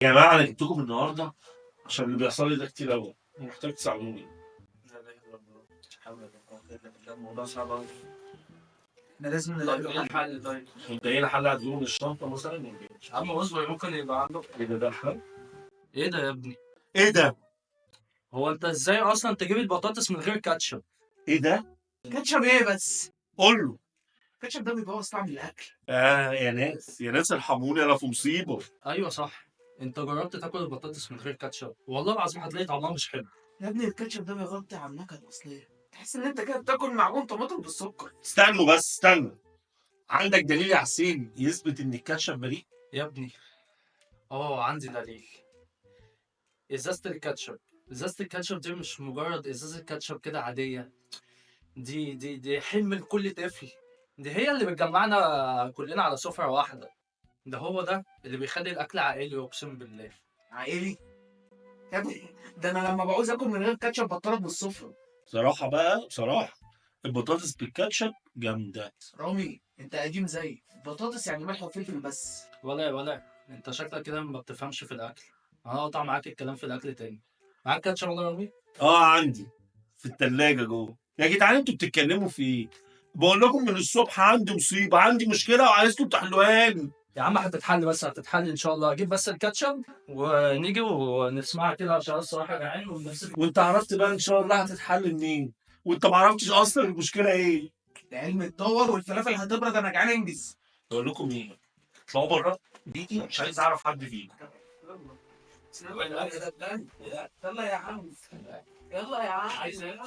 يا جماعه انا جبتكم النهارده عشان اللي بيحصل لي ده كتير قوي ومحتاج تساعدوني. لا لا لا لا، مش حاول ولا قوة إلا بالله، الموضوع صعب أوي. احنا لازم طيب نلاقي ايه له حل. الحل طيب؟ انت ايه الحل؟ هتجيبه من الشنطه مثلا ولا ايه؟ يا عم اصبر، ممكن يبقى عنده. ايه ده الحل؟ ايه ده يا ابني؟ ايه ده؟ هو انت ازاي اصلا تجيب البطاطس من غير كاتشب؟ ايه ده؟ كاتشب ايه بس؟ قول له. الكاتشب ده بيبوظ طعم الاكل. يا ناس يا ناس ارحموني انا في مصيبه. ايوه صح. انت جربت تاكل البطاطس من غير كاتشب والله العظيم هتلاقي طعمها مش حلو. يا ابني الكاتشب ده بيغطي على النكهه الاصليه، تحس ان انت كده بتاكل معجون طماطم بالسكر. استنوا بس استنوا. عندك دليل يا حسين يثبت ان الكاتشب بريء؟ يا ابني عندي دليل. ازازة الكاتشب. ازازة الكاتشب دي مش مجرد ازازة كاتشب كده عادية. دي حلم لكل طفل. دي هي اللي بتجمعنا كلنا على سفرة واحدة. ده اللي بيخلي الأكل عائلي، أقسم بالله. عائلي؟ يا ابني ده انا لما بعوز اكل من غير كاتشب بطلب بالسفره. بصراحه بقى بصراحه البطاطس بالكاتشب جامده. رامي انت قديم زيي، بطاطس يعني ملح وفلفل بس. ولا أنت شكلك كده ما بتفهمش في الأكل. أنا هقطع معاك الكلام في الأكل تاني. معاك كاتشب ولا رامي؟ عندي في التلاجة جوه. يا جدعان انتوا بتتكلموا في ايه؟ بقول لكم من الصبح عندي مصيبة، عندي مشكلة وعايزكم تحلوها لي. يا عم هتتحل، بس هتتحل إن شاء الله. أجيب بس الكاتشب ونيجي ونسمعها كده عشان الصراحة جعان ونفسي. وانت عرفت بقى ان شاء الله هتتحل منين؟ وانت ما عرفتش اصلا المشكلة ايه؟ العلم اتطور والفلافل هتبرد، انا جعان انجز. بقول لكم ايه؟ اطلعوا بره دي مش عايز اعرف حد فيكم. يلا يا عم، يلا يا عم، عايز ايه؟